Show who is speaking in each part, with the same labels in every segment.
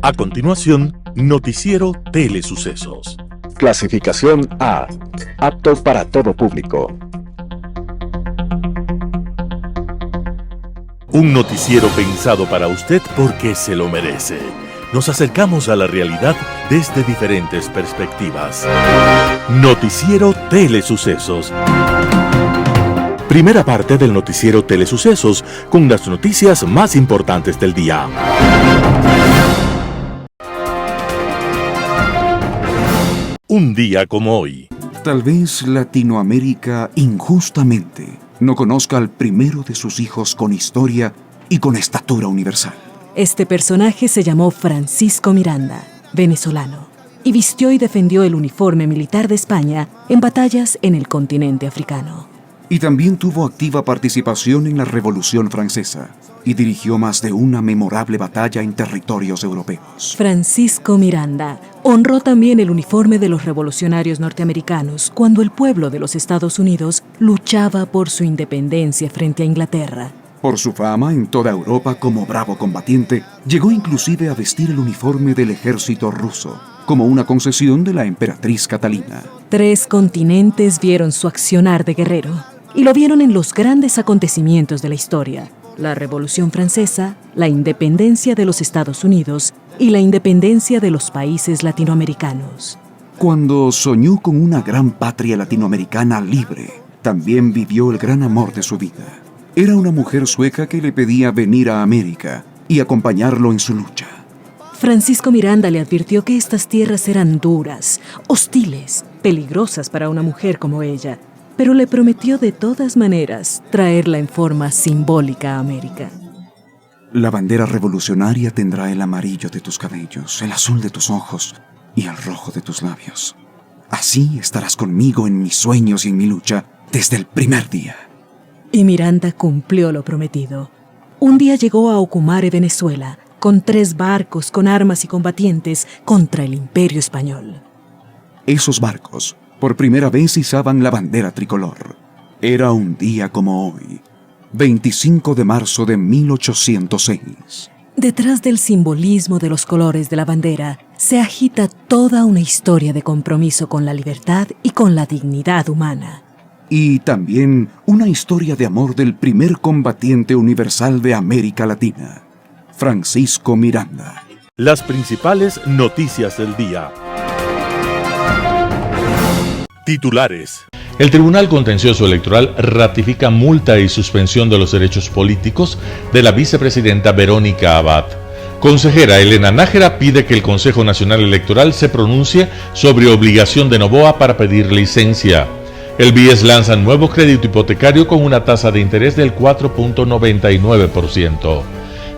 Speaker 1: A continuación, Noticiero Telesucesos.
Speaker 2: Clasificación A. Apto para todo público.
Speaker 1: Un noticiero pensado para usted porque se lo merece. Nos acercamos a la realidad desde diferentes perspectivas. Noticiero Telesucesos. Primera parte del Noticiero Telesucesos con las noticias más importantes del día. Un día como hoy.
Speaker 3: Tal vez Latinoamérica injustamente no conozca al primero de sus hijos con historia y con estatura universal.
Speaker 4: Este personaje se llamó Francisco Miranda, venezolano, y vistió y defendió el uniforme militar de España en batallas en el continente africano.
Speaker 3: Y también tuvo activa participación en la Revolución Francesa y dirigió más de una memorable batalla en territorios europeos.
Speaker 4: Francisco Miranda honró también el uniforme de los revolucionarios norteamericanos cuando el pueblo de los Estados Unidos luchaba por su independencia frente a Inglaterra.
Speaker 3: Por su fama en toda Europa como bravo combatiente, llegó inclusive a vestir el uniforme del ejército ruso, como una concesión de la emperatriz Catalina. 3 continentes vieron su accionar de guerrero, y lo vieron en los grandes acontecimientos de la historia: la Revolución Francesa, la independencia de los Estados Unidos y la independencia de los países latinoamericanos. Cuando soñó con una gran patria latinoamericana libre, también vivió el gran amor de su vida. Era una mujer sueca que le pedía venir a América y acompañarlo en su lucha.
Speaker 4: Francisco Miranda le advirtió que estas tierras eran duras, hostiles, peligrosas para una mujer como ella, pero le prometió de todas maneras traerla en forma simbólica a América.
Speaker 3: La bandera revolucionaria tendrá el amarillo de tus cabellos, el azul de tus ojos y el rojo de tus labios. Así estarás conmigo en mis sueños y en mi lucha desde el primer día.
Speaker 4: Y Miranda cumplió lo prometido. Un día llegó a Ocumare, Venezuela, con 3 barcos con armas y combatientes contra el Imperio Español.
Speaker 3: Esos barcos por primera vez izaban la bandera tricolor. Era un día como hoy, 25 de marzo de 1806.
Speaker 4: Detrás del simbolismo de los colores de la bandera se agita toda una historia de compromiso con la libertad y con la dignidad humana.
Speaker 3: Y también una historia de amor del primer combatiente universal de América Latina, Francisco Miranda.
Speaker 1: Las principales noticias del día. Titulares.
Speaker 5: El Tribunal Contencioso Electoral ratifica multa y suspensión de los derechos políticos de la vicepresidenta Verónica Abad. Consejera Elena Nájera pide que el Consejo Nacional Electoral se pronuncie sobre obligación de Noboa para pedir licencia. El BIES lanza nuevo crédito hipotecario con una tasa de interés del 4.99%.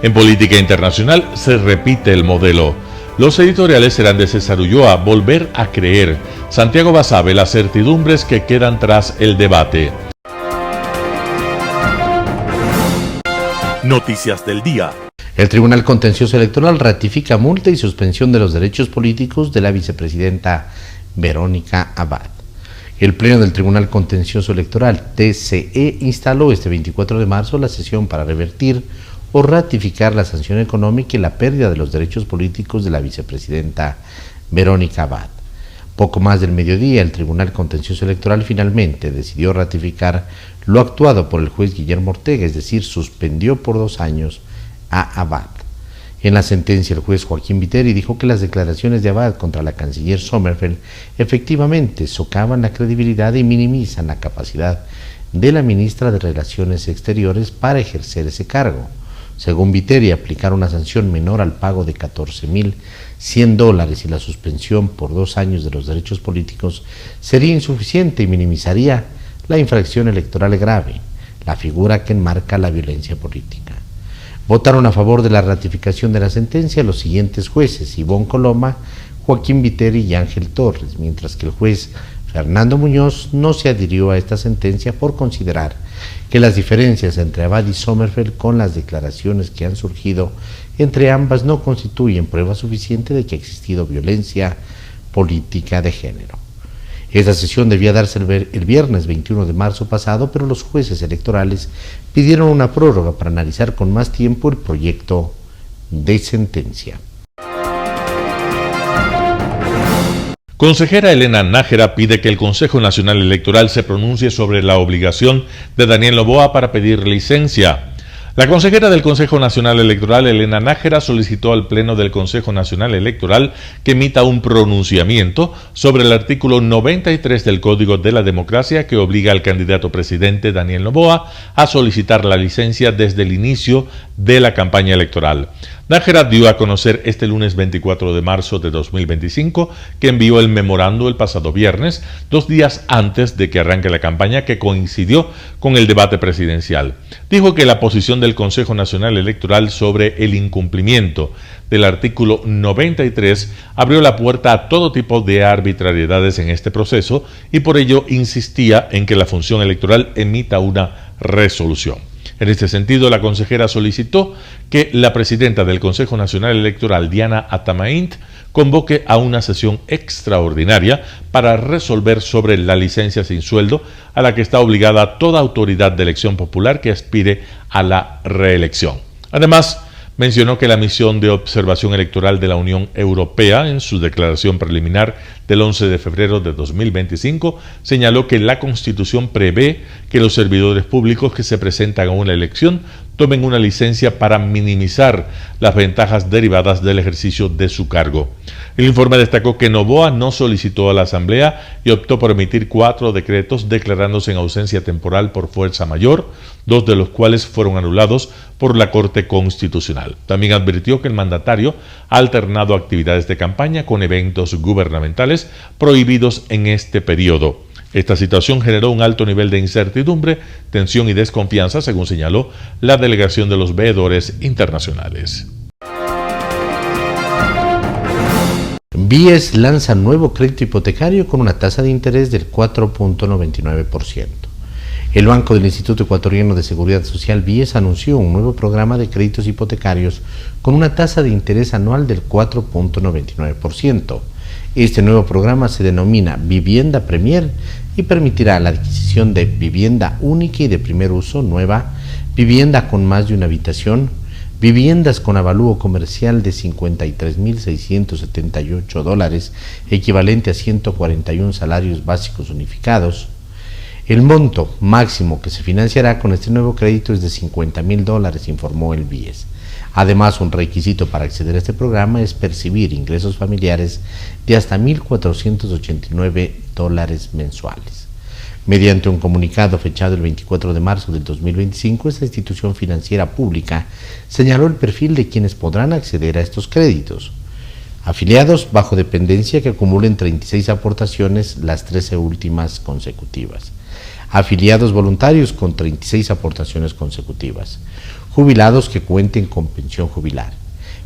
Speaker 5: En política internacional se repite el modelo. Los editoriales serán de César Ulloa, Volver a creer. Santiago Basabe, las certidumbres que quedan tras el debate.
Speaker 1: Noticias del día.
Speaker 6: El Tribunal Contencioso Electoral ratifica multa y suspensión de los derechos políticos de la vicepresidenta Verónica Abad. El Pleno del Tribunal Contencioso Electoral, TCE, instaló este 24 de marzo la sesión para revertir o ratificar la sanción económica y la pérdida de los derechos políticos de la vicepresidenta Verónica Abad. Poco más del mediodía, el Tribunal Contencioso Electoral finalmente decidió ratificar lo actuado por el juez Guillermo Ortega, es decir, suspendió por 2 años a Abad. En la sentencia, el juez Joaquín Viteri dijo que las declaraciones de Abad contra la canciller Sommerfeld efectivamente socavan la credibilidad y minimizan la capacidad de la ministra de Relaciones Exteriores para ejercer ese cargo. Según Viteri, aplicar una sanción menor al pago de $14,100 y la suspensión por 2 años de los derechos políticos sería insuficiente y minimizaría la infracción electoral grave, la figura que enmarca la violencia política. Votaron a favor de la ratificación de la sentencia los siguientes jueces: Ivonne Coloma, Joaquín Viteri y Ángel Torres, mientras que el juez Fernando Muñoz no se adhirió a esta sentencia por considerar que las diferencias entre Abad y Sommerfeld con las declaraciones que han surgido entre ambas no constituyen prueba suficiente de que ha existido violencia política de género. Esta sesión debía darse el viernes 21 de marzo pasado, pero los jueces electorales pidieron una prórroga para analizar con más tiempo el proyecto de sentencia.
Speaker 5: Consejera Elena Nájera pide que el Consejo Nacional Electoral se pronuncie sobre la obligación de Daniel Noboa para pedir licencia. La consejera del Consejo Nacional Electoral, Elena Nájera, solicitó al Pleno del Consejo Nacional Electoral que emita un pronunciamiento sobre el artículo 93 del Código de la Democracia que obliga al candidato presidente Daniel Noboa a solicitar la licencia desde el inicio de la campaña electoral. Nájera dio a conocer este lunes 24 de marzo de 2025 que envió el memorando el pasado viernes, 2 días antes de que arranque la campaña que coincidió con el debate presidencial. Dijo que la posición del Consejo Nacional Electoral sobre el incumplimiento del artículo 93 abrió la puerta a todo tipo de arbitrariedades en este proceso y por ello insistía en que la función electoral emita una resolución. En este sentido, la consejera solicitó que la presidenta del Consejo Nacional Electoral, Diana Atamaint, convoque a una sesión extraordinaria para resolver sobre la licencia sin sueldo a la que está obligada toda autoridad de elección popular que aspire a la reelección. Además, mencionó que la misión de observación electoral de la Unión Europea, en su declaración preliminar del 11 de febrero de 2025, señaló que la Constitución prevé que los servidores públicos que se presentan a una elección tomen una licencia para minimizar las ventajas derivadas del ejercicio de su cargo. El informe destacó que Noboa no solicitó a la Asamblea y optó por emitir 4 decretos declarándose en ausencia temporal por fuerza mayor, 2 de los cuales fueron anulados por la Corte Constitucional. También advirtió que el mandatario ha alternado actividades de campaña con eventos gubernamentales prohibidos en este periodo. Esta situación generó un alto nivel de incertidumbre, tensión y desconfianza, según señaló la delegación de los veedores internacionales.
Speaker 6: BIES lanza nuevo crédito hipotecario con una tasa de interés del 4.99%. El Banco del Instituto Ecuatoriano de Seguridad Social, BIES, anunció un nuevo programa de créditos hipotecarios con una tasa de interés anual del 4.99%. Este nuevo programa se denomina Vivienda Premier y permitirá la adquisición de vivienda única y de primer uso nueva, vivienda con más de una habitación, viviendas con avalúo comercial de $53,678, equivalente a 141 salarios básicos unificados. El monto máximo que se financiará con este nuevo crédito es de $50,000, informó el BIES. Además, un requisito para acceder a este programa es percibir ingresos familiares de hasta $1,489 mensuales. Mediante un comunicado fechado el 24 de marzo del 2025, esta institución financiera pública señaló el perfil de quienes podrán acceder a estos créditos. Afiliados bajo dependencia que acumulen 36 aportaciones, las 13 últimas consecutivas. Afiliados voluntarios con 36 aportaciones consecutivas. Jubilados que cuenten con pensión jubilar.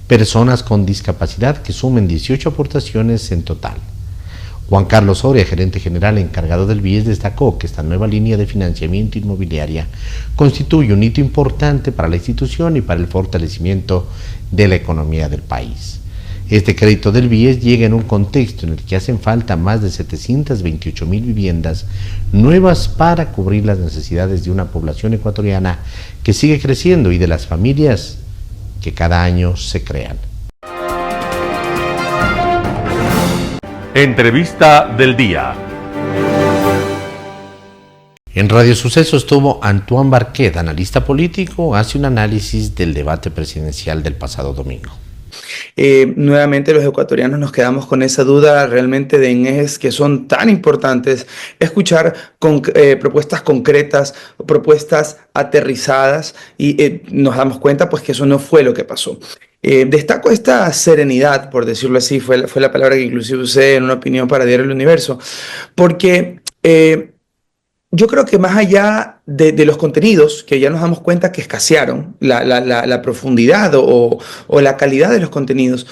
Speaker 6: Personas con discapacidad que sumen 18 aportaciones en total. Juan Carlos Soria, gerente general encargado del BIES, destacó que esta nueva línea de financiamiento inmobiliaria constituye un hito importante para la institución y para el fortalecimiento de la economía del país. Este crédito del BIES llega en un contexto en el que hacen falta más de 728,000 viviendas nuevas para cubrir las necesidades de una población ecuatoriana que sigue creciendo y de las familias que cada año se crean.
Speaker 5: Entrevista del día.
Speaker 6: En Radio Suceso estuvo Antoine Barquet, analista político, hace un análisis del debate presidencial del pasado domingo.
Speaker 7: Nuevamente los ecuatorianos nos quedamos con esa duda realmente de en ejes que son tan importantes, escuchar propuestas concretas, propuestas aterrizadas y nos damos cuenta pues que eso no fue lo que pasó. Destaco esta serenidad, por decirlo así, fue la palabra que inclusive usé en una opinión para Diario El Universo, porque yo creo que más allá de los contenidos, que ya nos damos cuenta que escasearon, la profundidad o la calidad de los contenidos,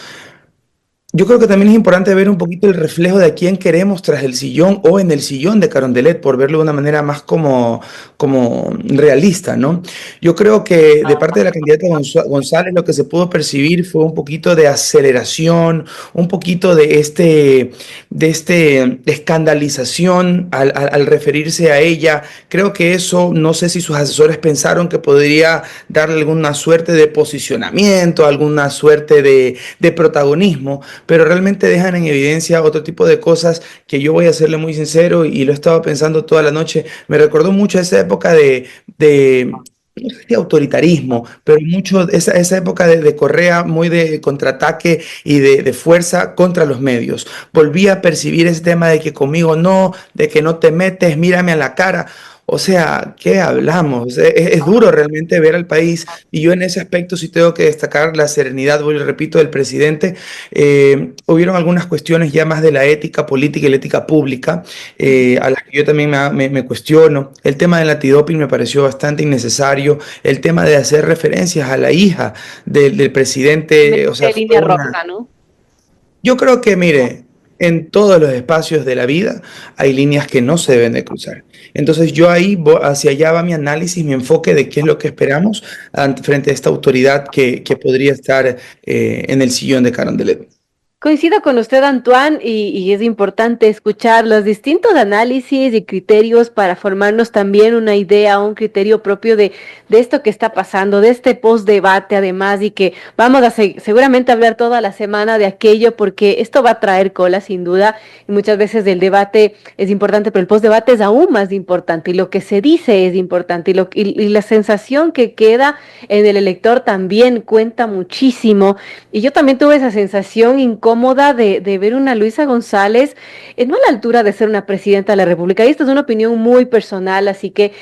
Speaker 7: yo creo que también es importante ver un poquito el reflejo de a quién queremos tras el sillón o en el sillón de Carondelet, por verlo de una manera más como realista, ¿no? Yo creo que de parte de la candidata González lo que se pudo percibir fue un poquito de aceleración, un poquito de escandalización al referirse a ella. Creo que eso, no sé si sus asesores pensaron que podría darle alguna suerte de posicionamiento, alguna suerte de protagonismo, pero realmente dejan en evidencia otro tipo de cosas que yo voy a serle muy sincero y lo he estado pensando toda la noche. Me recordó mucho esa época de no sé si autoritarismo, pero mucho esa época de Correa, muy de contraataque y de fuerza contra los medios. Volví a percibir ese tema de que conmigo no, de que no te metes, mírame a la cara. O sea, ¿qué hablamos? Es duro realmente ver al país y yo en ese aspecto sí tengo que destacar la serenidad, vuelvo y repito, del presidente. Hubieron algunas cuestiones ya más de la ética política y la ética pública, a las que yo también me cuestiono. El tema del antidoping me pareció bastante innecesario. El tema de hacer referencias a la hija del presidente, o sea,
Speaker 8: De
Speaker 7: fue
Speaker 8: línea
Speaker 7: una...
Speaker 8: roja, ¿no?
Speaker 7: Yo creo que, mire, en todos los espacios de la vida hay líneas que no se deben de cruzar. Entonces yo ahí, hacia allá va mi análisis, mi enfoque de qué es lo que esperamos frente a esta autoridad que podría estar en el sillón de Carondelet.
Speaker 8: Coincido con usted, Antoine, y es importante escuchar los distintos análisis y criterios para formarnos también una idea, un criterio propio de esto que está pasando, de este post-debate además, y que vamos a seguramente hablar toda la semana de aquello, porque esto va a traer cola sin duda, y muchas veces el debate es importante, pero el post-debate es aún más importante, y lo que se dice es importante, y la sensación que queda en el elector también cuenta muchísimo, y yo también tuve esa sensación incómoda de ver una Luisa González, no a la altura de ser una presidenta de la República. Y esta es una opinión muy personal, así que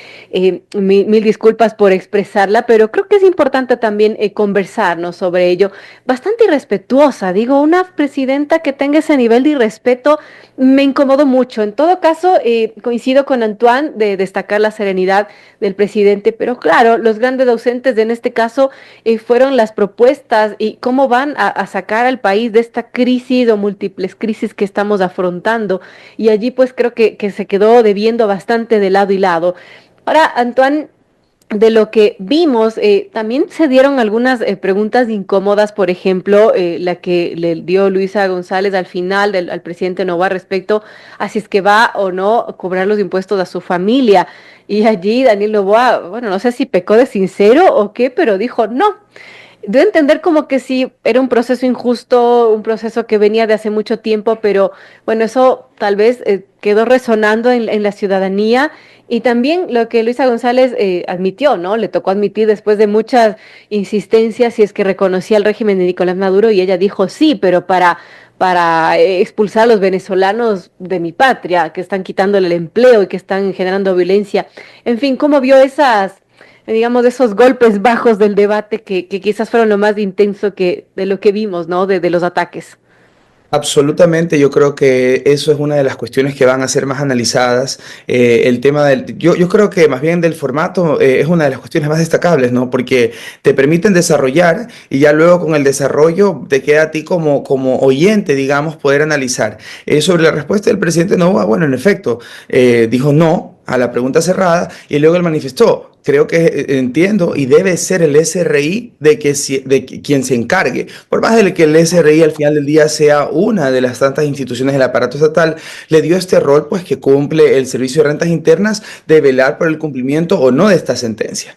Speaker 8: mil disculpas por expresarla, pero creo que es importante también conversarnos sobre ello. Bastante irrespetuosa, digo, una presidenta que tenga ese nivel de irrespeto me incomodó mucho. En todo caso, coincido con Antoine de destacar la serenidad del presidente, pero claro, los grandes ausentes en este caso fueron las propuestas y cómo van a sacar al país de esta crisis o múltiples crisis que estamos afrontando. Y allí pues creo que se quedó debiendo bastante de lado y lado. Ahora, Antoine, de lo que vimos, también se dieron algunas preguntas incómodas, por ejemplo, la que le dio Luisa González al final al presidente Novoa respecto a si es que va o no a cobrar los impuestos a su familia. Y allí Daniel Noboa, bueno, no sé si pecó de sincero o qué, pero dijo no. De entender como que sí, era un proceso injusto, un proceso que venía de hace mucho tiempo, pero bueno, eso tal vez quedó resonando en la ciudadanía y también lo que Luisa González admitió, ¿no? Le tocó admitir después de muchas insistencias si es que reconocía el régimen de Nicolás Maduro y ella dijo sí, pero para expulsar a los venezolanos de mi patria, que están quitándole el empleo y que están generando violencia. En fin, ¿cómo vio esas digamos, esos golpes bajos del debate que quizás fueron lo más intenso de lo que vimos, ¿no? De los ataques?
Speaker 7: Absolutamente, yo creo que eso es una de las cuestiones que van a ser más analizadas. El tema yo creo que más bien del formato es una de las cuestiones más destacables, ¿no? Porque te permiten desarrollar y ya luego con el desarrollo te queda a ti como oyente, digamos, poder analizar. Sobre la respuesta del presidente Noboa, bueno, en efecto, dijo no a la pregunta cerrada y luego él manifestó. Creo que entiendo y debe ser el SRI quien se encargue. Por más de que el SRI al final del día sea una de las tantas instituciones del aparato estatal, le dio este rol pues que cumple el Servicio de Rentas Internas de velar por el cumplimiento o no de esta sentencia.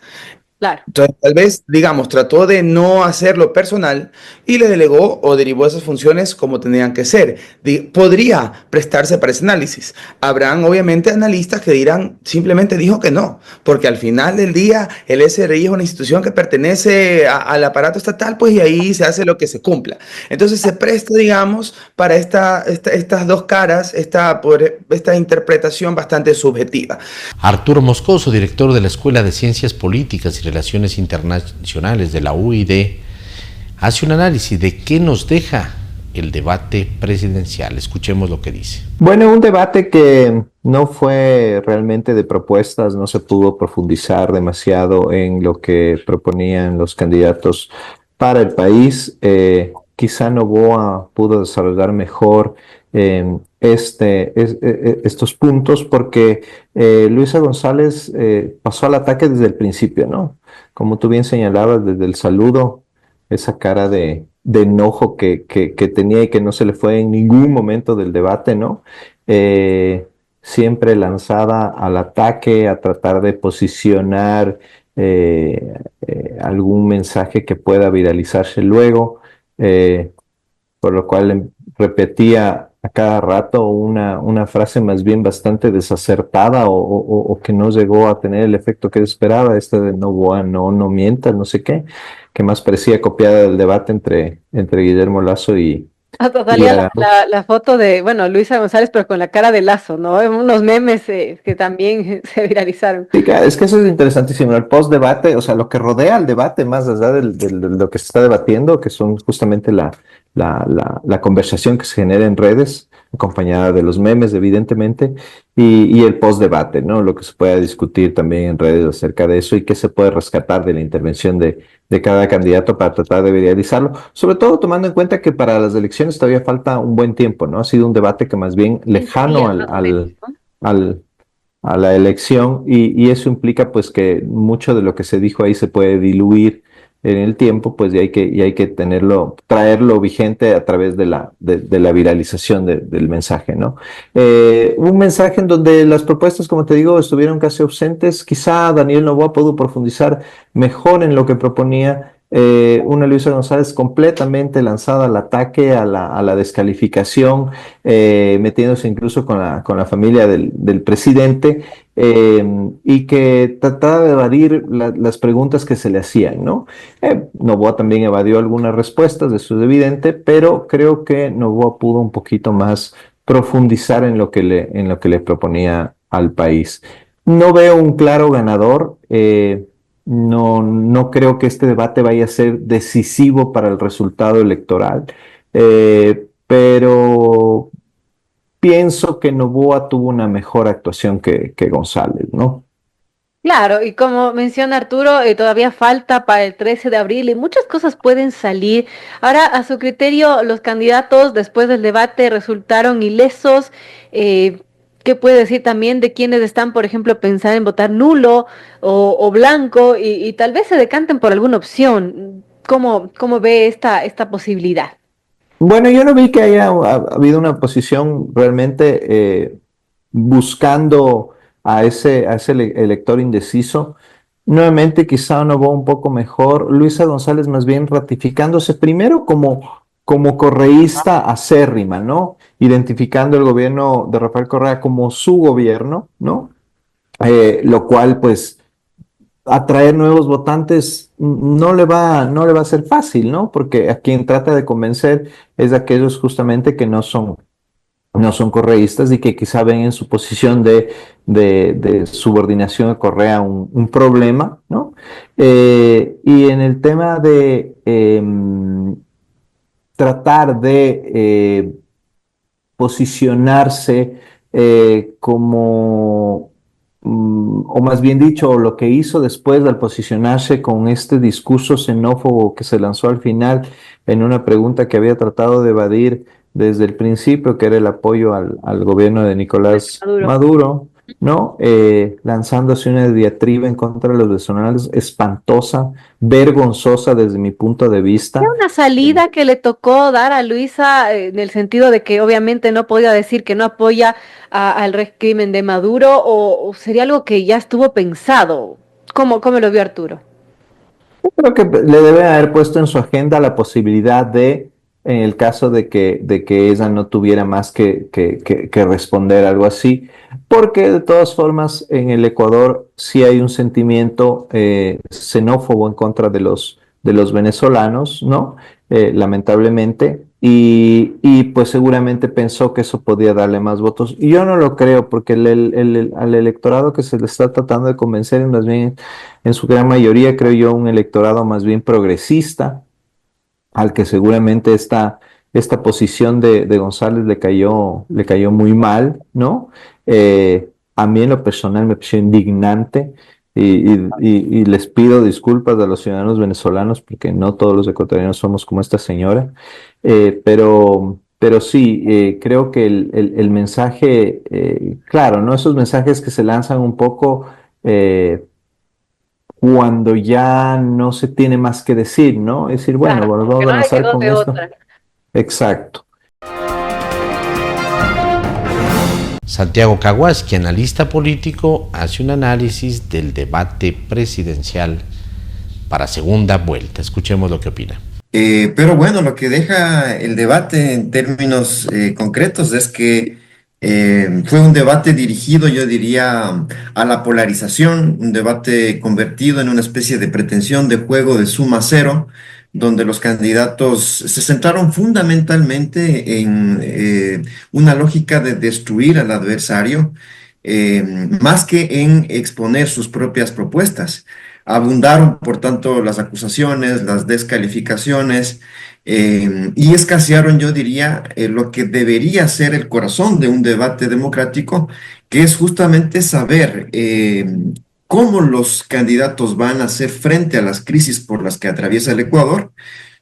Speaker 8: Claro.
Speaker 7: Entonces, tal vez, digamos, trató de no hacerlo personal y le delegó o derivó esas funciones como tenían que ser. Podría prestarse para ese análisis. Habrán, obviamente, analistas que dirán, simplemente dijo que no, porque al final del día el SRI es una institución que pertenece al aparato estatal, pues y ahí se hace lo que se cumpla. Entonces, se presta, digamos, para estas dos caras, esta interpretación bastante subjetiva.
Speaker 6: Arturo Moscoso, director de la Escuela de Ciencias Políticas y Relaciones Internacionales de la UID, hace un análisis de qué nos deja el debate presidencial. Escuchemos lo que dice.
Speaker 9: Bueno, un debate que no fue realmente de propuestas, no se pudo profundizar demasiado en lo que proponían los candidatos para el país. Quizá Noboa pudo desarrollar mejor estos puntos porque Luisa González pasó al ataque desde el principio, ¿no? Como tú bien señalabas, desde el saludo, esa cara de enojo que tenía y que no se le fue en ningún momento del debate, ¿no? Siempre lanzada al ataque, a tratar de posicionar algún mensaje que pueda viralizarse luego, por lo cual repetía a cada rato una frase más bien bastante desacertada o que no llegó a tener el efecto que esperaba, esta de Noboa, no mientas, no sé qué, que más parecía copiada del debate entre Guillermo Lasso y
Speaker 8: Salía la foto de, bueno, Luisa González, pero con la cara de Lazo, ¿no? Unos memes que también se viralizaron.
Speaker 9: Sí, claro, es que eso es interesantísimo. El post-debate, o sea, lo que rodea al debate, más allá de lo que se está debatiendo, que son justamente la conversación que se genera en redes, acompañada de los memes, evidentemente, y el post-debate, ¿no? Lo que se pueda discutir también en redes acerca de eso y qué se puede rescatar de la intervención de cada candidato para tratar de viralizarlo, sobre todo tomando en cuenta que para las elecciones todavía falta un buen tiempo, ¿no? Ha sido un debate que más bien lejano a la elección y eso implica pues que mucho de lo que se dijo ahí se puede diluir en el tiempo, pues y hay que traerlo vigente a través de la viralización del mensaje, ¿no? Un mensaje en donde las propuestas, como te digo, estuvieron casi ausentes. Quizá Daniel Noboa pudo profundizar mejor en lo que proponía. Una Luisa González completamente lanzada al ataque, a la descalificación, metiéndose incluso con la familia del presidente, y que trataba de evadir las preguntas que se le hacían, ¿no? Noboa también evadió algunas respuestas, eso es evidente, pero creo que Noboa pudo un poquito más profundizar en lo que le proponía al país. No veo un claro ganador. No creo que este debate vaya a ser decisivo para el resultado electoral, pero pienso que Noboa tuvo una mejor actuación que González, ¿no?
Speaker 8: Claro, y como menciona Arturo, todavía falta para el 13 de abril y muchas cosas pueden salir. Ahora, a su criterio, los candidatos después del debate resultaron ilesos. ¿Qué puede decir también de quienes están, por ejemplo, pensando en votar nulo o blanco y tal vez se decanten por alguna opción? ¿Cómo ve esta posibilidad?
Speaker 9: Bueno, yo no vi que haya habido una posición realmente buscando a ese elector indeciso. Nuevamente, quizá no va un poco mejor. Luisa González más bien ratificándose primero como correísta acérrima, ¿no? Identificando el gobierno de Rafael Correa como su gobierno, ¿no? Lo cual, pues, atraer nuevos votantes no le va a ser fácil, ¿no? Porque a quien trata de convencer es de aquellos justamente que no son correístas y que quizá ven en su posición de subordinación a Correa un problema, ¿no? Y en el tema de tratar de posicionarse o más bien dicho, lo que hizo después al posicionarse con este discurso xenófobo que se lanzó al final en una pregunta que había tratado de evadir desde el principio, que era el apoyo al gobierno de Nicolás Maduro, ¿no? Lanzándose una diatriba en contra de los venezolanos espantosa, vergonzosa desde mi punto de vista.
Speaker 8: ¿Hay una salida que le tocó dar a Luisa en el sentido de que obviamente no podía decir que no apoya al régimen de Maduro o sería algo que ya estuvo pensado? ¿Cómo lo vio Arturo?
Speaker 9: Yo creo que le debe haber puesto en su agenda la posibilidad de, en el caso de que ella no tuviera más que responder algo así, porque de todas formas en el Ecuador sí hay un sentimiento xenófobo en contra de los venezolanos, ¿no? Lamentablemente, y pues seguramente pensó que eso podía darle más votos. Y yo no lo creo, porque al electorado que se le está tratando de convencer, más bien en su gran mayoría, creo yo, un electorado más bien progresista, al que seguramente esta posición de González le cayó muy mal, ¿no? A mí en lo personal me pareció indignante y les pido disculpas a los ciudadanos venezolanos porque no todos los ecuatorianos somos como esta señora, pero sí, creo que el mensaje, claro, ¿no? Esos mensajes que se lanzan un poco cuando ya no se tiene más que decir, ¿no? Es decir, bueno,
Speaker 8: Claro,
Speaker 9: vamos a lanzar con esto.
Speaker 8: otra.
Speaker 9: Exacto.
Speaker 6: Santiago Caguasqui, analista político, hace un análisis del debate presidencial para segunda vuelta. Escuchemos lo que opina.
Speaker 10: Pero bueno, lo que deja el debate en términos concretos es que fue un debate dirigido, yo diría, a la polarización, un debate convertido en una especie de pretensión de juego de suma cero, donde los candidatos se centraron fundamentalmente en una lógica de destruir al adversario, más que en exponer sus propias propuestas. Abundaron, por tanto, las acusaciones, las descalificaciones, y escasearon, yo diría, lo que debería ser el corazón de un debate democrático, que es justamente saber cómo los candidatos van a hacer frente a las crisis por las que atraviesa el Ecuador,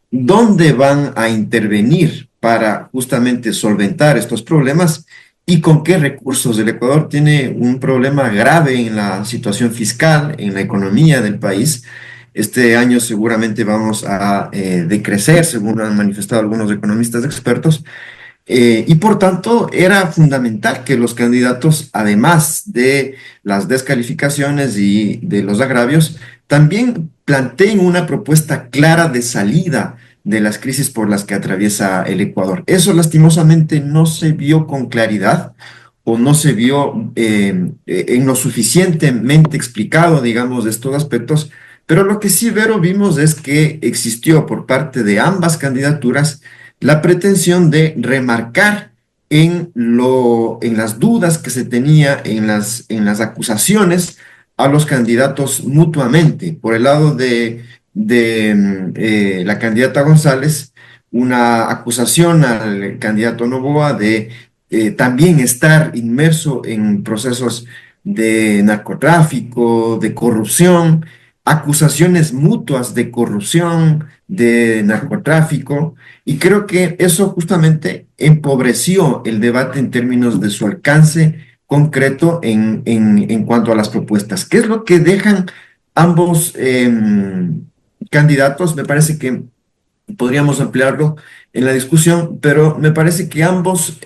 Speaker 10: dónde van a intervenir para justamente solventar estos problemas y con qué recursos. El Ecuador tiene un problema grave en la situación fiscal, en la economía del país. Este año seguramente vamos a decrecer, según han manifestado algunos economistas expertos, y por tanto era fundamental que los candidatos, además de las descalificaciones y de los agravios, también planteen una propuesta clara de salida de las crisis por las que atraviesa el Ecuador. Eso lastimosamente no se vio con claridad o no se vio en lo suficientemente explicado, digamos, de estos aspectos, pero lo que sí, Vero, vimos es que existió por parte de ambas candidaturas la pretensión de remarcar en las dudas que se tenía, en las acusaciones a los candidatos mutuamente. Por el lado de la candidata González, una acusación al candidato Noboa de también estar inmerso en procesos de narcotráfico, de corrupción, acusaciones mutuas de corrupción, de narcotráfico, y creo que eso justamente empobreció el debate en términos de su alcance concreto en cuanto a las propuestas. ¿Qué es lo que dejan ambos candidatos? Me parece que podríamos ampliarlo en la discusión, pero me parece que ambos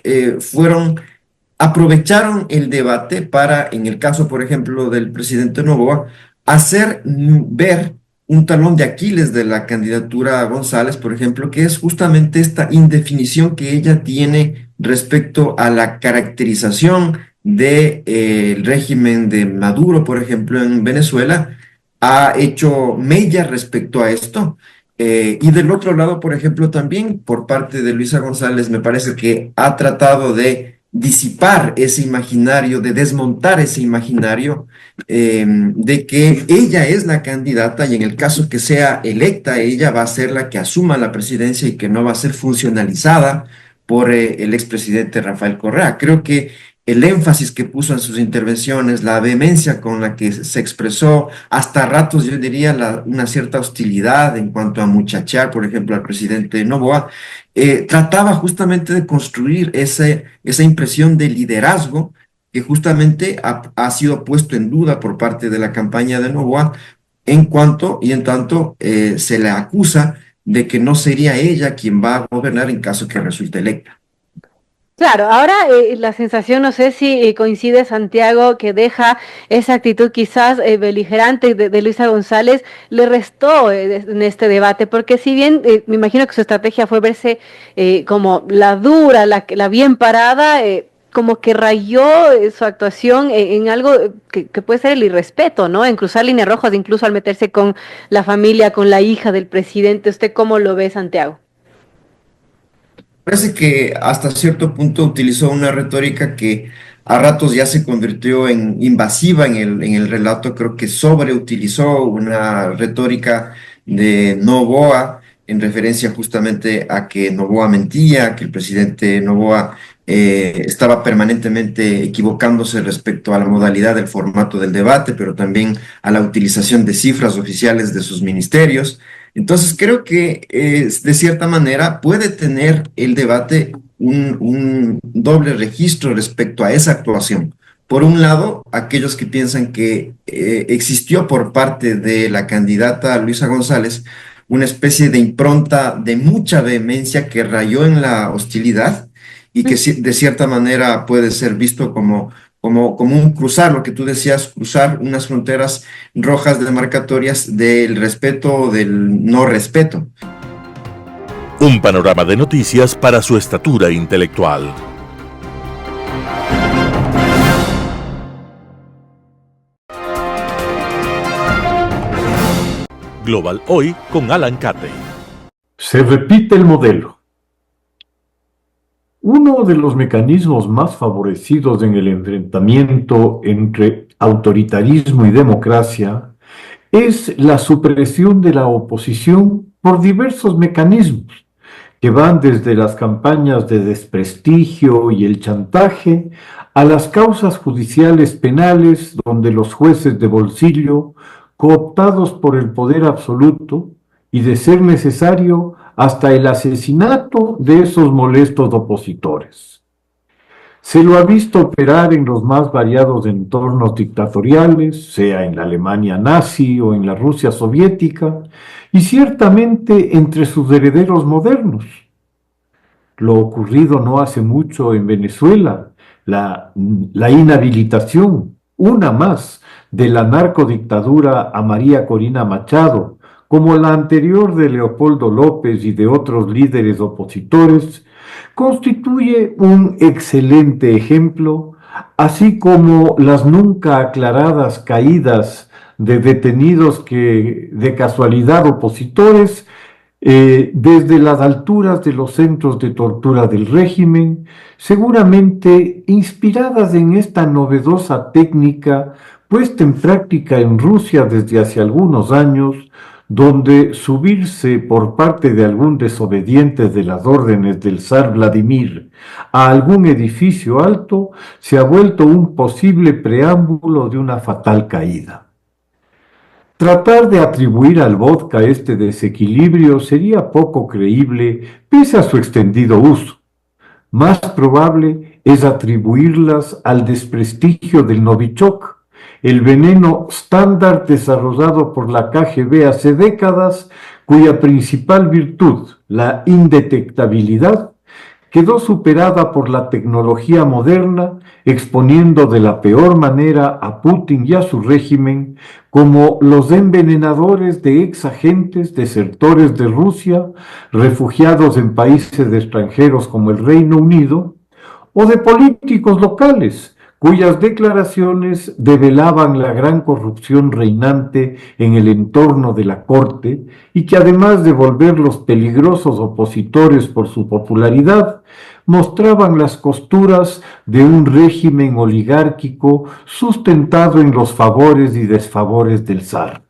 Speaker 10: aprovecharon el debate para, en el caso, por ejemplo, del presidente Noboa, hacer ver un talón de Aquiles de la candidatura a González, por ejemplo, que es justamente esta indefinición que ella tiene respecto a la caracterización del régimen de Maduro, por ejemplo, en Venezuela. Ha hecho mella respecto a esto. Y del otro lado, por ejemplo, también por parte de Luisa González, me parece que ha tratado de disipar ese imaginario, de desmontar ese imaginario de que ella es la candidata y en el caso que sea electa, ella va a ser la que asuma la presidencia y que no va a ser funcionalizada por el expresidente Rafael Correa. Creo que el énfasis que puso en sus intervenciones, la vehemencia con la que se expresó, hasta ratos yo diría una cierta hostilidad en cuanto a muchachear, por ejemplo, al presidente Noboa, trataba justamente de construir esa impresión de liderazgo que justamente ha sido puesto en duda por parte de la campaña de Noboa en tanto se le acusa de que no sería ella quien va a gobernar en caso que resulte electa.
Speaker 8: Claro, ahora la sensación, no sé si coincide Santiago, que deja esa actitud quizás beligerante de Luisa González, le restó en este debate, porque si bien me imagino que su estrategia fue verse como la dura, la bien parada, como que rayó su actuación en algo que puede ser el irrespeto, ¿no? En cruzar líneas rojas, incluso al meterse con la familia, con la hija del presidente. ¿Usted cómo lo ve, Santiago?
Speaker 10: Parece que hasta cierto punto utilizó una retórica que a ratos ya se convirtió en invasiva en el relato. Creo que sobreutilizó una retórica de Noboa en referencia justamente a que Noboa mentía, que el presidente Noboa estaba permanentemente equivocándose respecto a la modalidad del formato del debate, pero también a la utilización de cifras oficiales de sus ministerios. Entonces creo que de cierta manera puede tener el debate un doble registro respecto a esa actuación. Por un lado, aquellos que piensan que existió por parte de la candidata Luisa González una especie de impronta de mucha vehemencia que rayó en la hostilidad y que de cierta manera puede ser visto como un cruzar, lo que tú decías, cruzar unas fronteras rojas demarcatorias del respeto o del no respeto.
Speaker 1: Un panorama de noticias para su estatura intelectual. Global Hoy con Alan Catey.
Speaker 11: Se repite el modelo. Uno de los mecanismos más favorecidos en el enfrentamiento entre autoritarismo y democracia es la supresión de la oposición por diversos mecanismos que van desde las campañas de desprestigio y el chantaje a las causas judiciales penales donde los jueces de bolsillo, cooptados por el poder absoluto y, de ser necesario, hasta el asesinato de esos molestos opositores. Se lo ha visto operar en los más variados entornos dictatoriales, sea en la Alemania nazi o en la Rusia soviética, y ciertamente entre sus herederos modernos. Lo ocurrido no hace mucho en Venezuela, la inhabilitación, una más, de la narcodictadura a María Corina Machado, como la anterior de Leopoldo López y de otros líderes opositores, constituye un excelente ejemplo, así como las nunca aclaradas caídas de detenidos que, de casualidad opositores, desde las alturas de los centros de tortura del régimen, seguramente inspiradas en esta novedosa técnica puesta en práctica en Rusia desde hace algunos años, donde subirse por parte de algún desobediente de las órdenes del zar Vladimir a algún edificio alto se ha vuelto un posible preámbulo de una fatal caída. Tratar de atribuir al vodka este desequilibrio sería poco creíble pese a su extendido uso. Más probable es atribuirlas al desprestigio del Novichok, el veneno estándar desarrollado por la KGB hace décadas, cuya principal virtud, la indetectabilidad, quedó superada por la tecnología moderna, exponiendo de la peor manera a Putin y a su régimen como los envenenadores de exagentes, desertores de Rusia, refugiados en países extranjeros como el Reino Unido, o de políticos locales, cuyas declaraciones develaban la gran corrupción reinante en el entorno de la corte y que, además de volverlos peligrosos opositores por su popularidad, mostraban las costuras de un régimen oligárquico sustentado en los favores y desfavores del zar.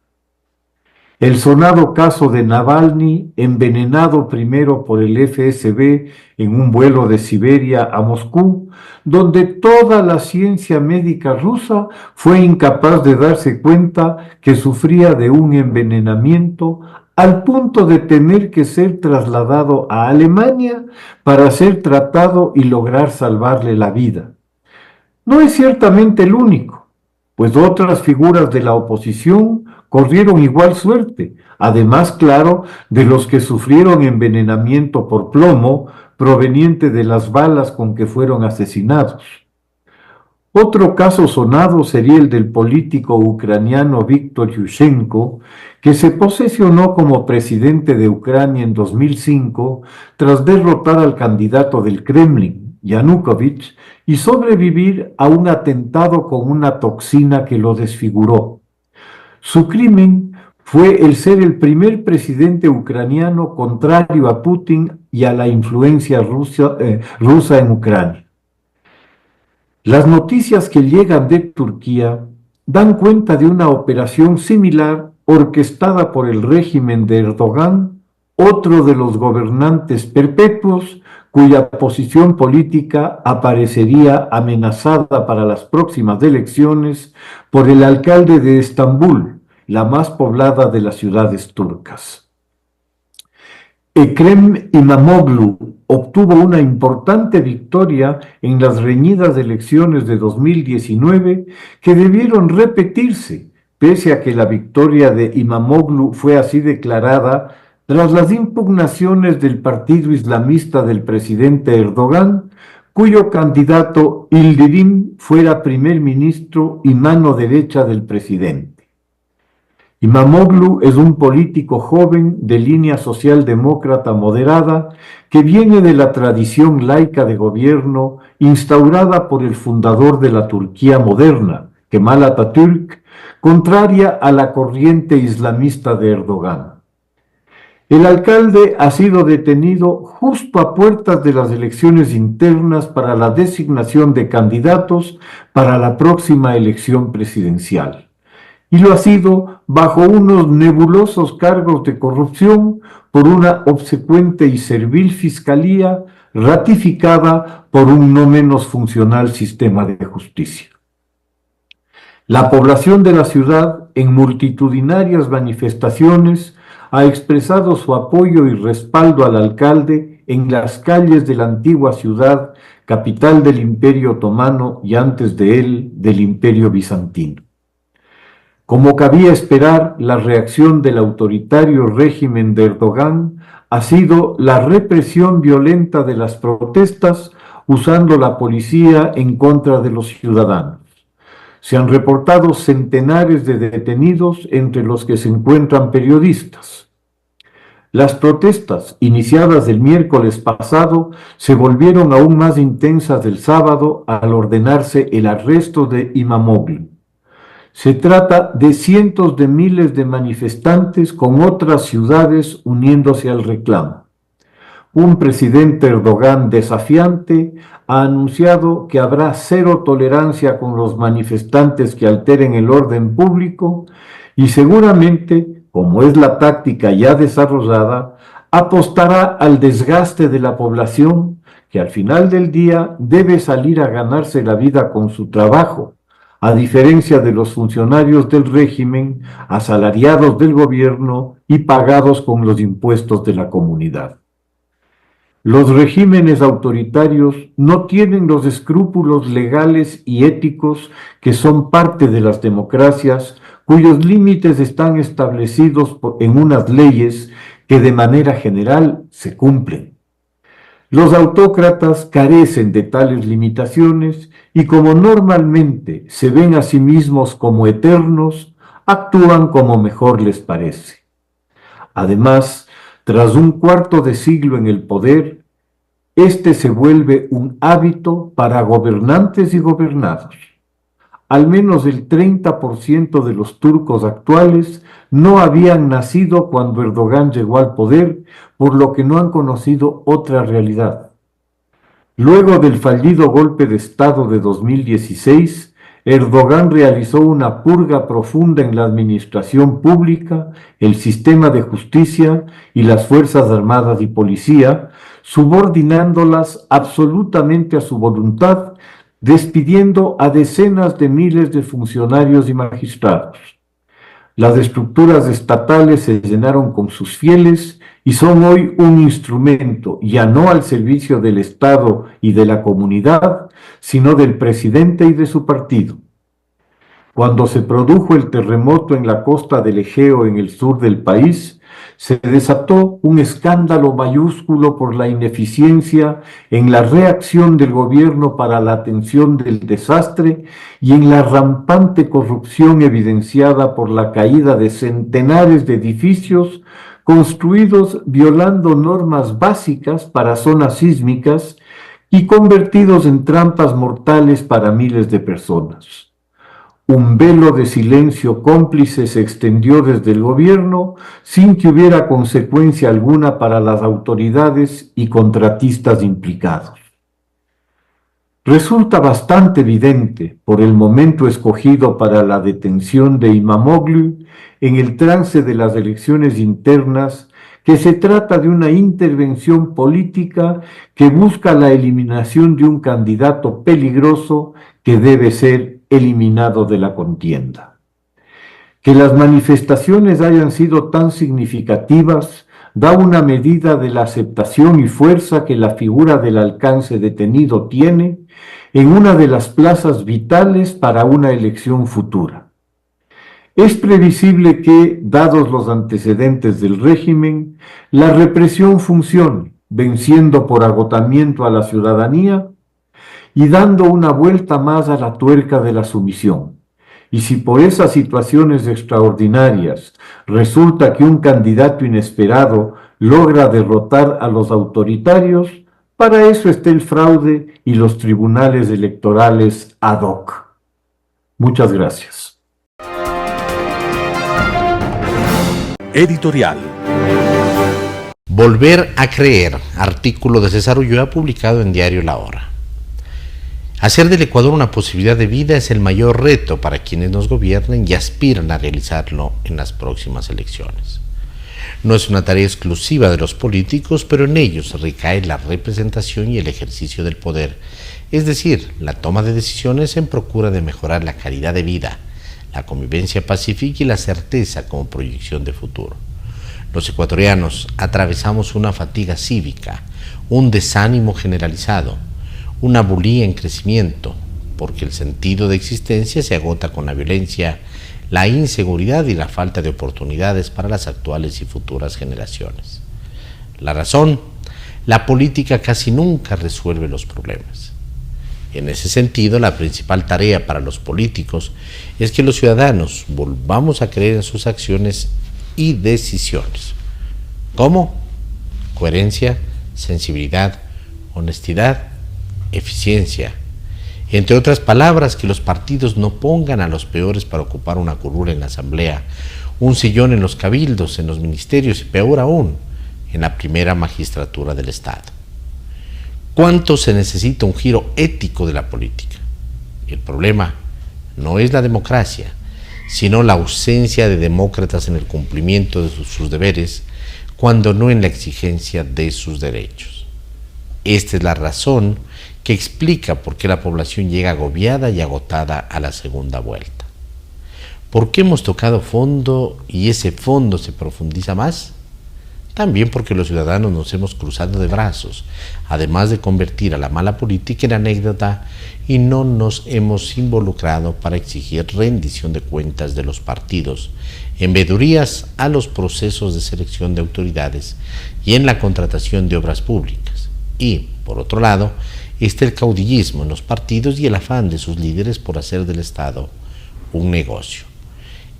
Speaker 11: El sonado caso de Navalny, envenenado primero por el FSB en un vuelo de Siberia a Moscú, donde toda la ciencia médica rusa fue incapaz de darse cuenta que sufría de un envenenamiento al punto de tener que ser trasladado a Alemania para ser tratado y lograr salvarle la vida. No es ciertamente el único, pues otras figuras de la oposición corrieron igual suerte, además, claro, de los que sufrieron envenenamiento por plomo proveniente de las balas con que fueron asesinados. Otro caso sonado sería el del político ucraniano Víktor Yushchenko, que se posesionó como presidente de Ucrania en 2005 tras derrotar al candidato del Kremlin, Yanukovych, y sobrevivir a un atentado con una toxina que lo desfiguró. Su crimen fue el ser el primer presidente ucraniano contrario a Putin y a la influencia rusa en Ucrania. Las noticias que llegan de Turquía dan cuenta de una operación similar orquestada por el régimen de Erdogan, otro de los gobernantes perpetuos cuya posición política aparecería amenazada para las próximas elecciones por el alcalde de Estambul, la más poblada de las ciudades turcas. Ekrem İmamoğlu obtuvo una importante victoria en las reñidas elecciones de 2019 que debieron repetirse, pese a que la victoria de İmamoğlu fue así declarada tras las impugnaciones del partido islamista del presidente Erdogan, cuyo candidato Yildirim fuera primer ministro y mano derecha del presidente. Imamoglu es un político joven de línea socialdemócrata moderada que viene de la tradición laica de gobierno instaurada por el fundador de la Turquía moderna, Kemal Atatürk, contraria a la corriente islamista de Erdogan. El alcalde ha sido detenido justo a puertas de las elecciones internas para la designación de candidatos para la próxima elección presidencial. Y lo ha sido bajo unos nebulosos cargos de corrupción por una obsecuente y servil fiscalía ratificada por un no menos funcional sistema de justicia. La población de la ciudad, en multitudinarias manifestaciones, ha expresado su apoyo y respaldo al alcalde en las calles de la antigua ciudad, capital del Imperio Otomano y antes de él del Imperio Bizantino. Como cabía esperar, la reacción del autoritario régimen de Erdogan ha sido la represión violenta de las protestas usando la policía en contra de los ciudadanos. Se han reportado centenares de detenidos, entre los que se encuentran periodistas. Las protestas, iniciadas el miércoles pasado, se volvieron aún más intensas el sábado al ordenarse el arresto de Imamoglu. Se trata de cientos de miles de manifestantes con otras ciudades uniéndose al reclamo. Un presidente Erdogan desafiante ha anunciado que habrá cero tolerancia con los manifestantes que alteren el orden público y seguramente, como es la táctica ya desarrollada, apostará al desgaste de la población que al final del día debe salir a ganarse la vida con su trabajo, a diferencia de los funcionarios del régimen, asalariados del gobierno y pagados con los impuestos de la comunidad. Los regímenes autoritarios no tienen los escrúpulos legales y éticos que son parte de las democracias, cuyos límites están establecidos en unas leyes que de manera general se cumplen. Los autócratas carecen de tales limitaciones y como normalmente se ven a sí mismos como eternos, actúan como mejor les parece. Además, tras un cuarto de siglo en el poder, este se vuelve un hábito para gobernantes y gobernados. Al menos el 30% de los turcos actuales no habían nacido cuando Erdogan llegó al poder, por lo que no han conocido otra realidad. Luego del fallido golpe de Estado de 2016, Erdogan realizó una purga profunda en la administración pública, el sistema de justicia y las Fuerzas Armadas y Policía, subordinándolas absolutamente a su voluntad, despidiendo a decenas de miles de funcionarios y magistrados. Las estructuras estatales se llenaron con sus fieles y son hoy un instrumento ya no al servicio del Estado y de la comunidad, sino del presidente y de su partido. Cuando se produjo el terremoto en la costa del Egeo en el sur del país, se desató un escándalo mayúsculo por la ineficiencia en la reacción del gobierno para la atención del desastre y en la rampante corrupción evidenciada por la caída de centenares de edificios construidos violando normas básicas para zonas sísmicas y convertidos en trampas mortales para miles de personas. Un velo de silencio cómplice se extendió desde el gobierno sin que hubiera consecuencia alguna para las autoridades y contratistas implicados. Resulta bastante evidente, por el momento escogido para la detención de Imamoglu en el trance de las elecciones internas, que se trata de una intervención política que busca la eliminación de un candidato peligroso que debe ser eliminado de la contienda. Que las manifestaciones hayan sido tan significativas da una medida de la aceptación y fuerza que la figura del alcance detenido tiene en una de las plazas vitales para una elección futura. Es previsible que, dados los antecedentes del régimen, la represión funcione, venciendo por agotamiento a la ciudadanía y dando una vuelta más a la tuerca de la sumisión, Y si por esas situaciones extraordinarias resulta que un candidato inesperado logra derrotar a los autoritarios, para eso está el fraude y los tribunales electorales ad hoc. Muchas gracias.
Speaker 1: Editorial.
Speaker 6: Volver a creer, artículo de César Ulloa publicado en Diario La Hora. Hacer del Ecuador una posibilidad de vida es el mayor reto para quienes nos gobiernen y aspiran a realizarlo en las próximas elecciones. No es una tarea exclusiva de los políticos, pero en ellos recae la representación y el ejercicio del poder, es decir, la toma de decisiones en procura de mejorar la calidad de vida, la convivencia pacífica y la certeza como proyección de futuro. Los ecuatorianos atravesamos una fatiga cívica, un desánimo generalizado, una bulía en crecimiento, porque el sentido de existencia se agota con la violencia, la inseguridad y la falta de oportunidades para las actuales y futuras generaciones. La razón, la política casi nunca resuelve los problemas. En ese sentido, la principal tarea para los políticos es que los ciudadanos volvamos a creer en sus acciones y decisiones. ¿Cómo? Coherencia, sensibilidad, honestidad, eficiencia. Entre otras palabras, que los partidos no pongan a los peores para ocupar una curul en la asamblea, un sillón en los cabildos, en los ministerios y peor aún, en la primera magistratura del Estado. ¿Cuánto se necesita un giro ético de la política? El problema no es la democracia, sino la ausencia de demócratas en el cumplimiento de sus deberes, cuando no en la exigencia de sus derechos. Esta es la razón que explica por qué la población llega agobiada y agotada a la segunda vuelta. ¿Por qué hemos tocado fondo y ese fondo se profundiza más? También porque los ciudadanos nos hemos cruzado de brazos, además de convertir a la mala política en anécdota, y no nos hemos involucrado para exigir rendición de cuentas de los partidos, en vedurías a los procesos de selección de autoridades y en la contratación de obras públicas. Y, por otro lado, está el caudillismo en los partidos y el afán de sus líderes por hacer del Estado un negocio.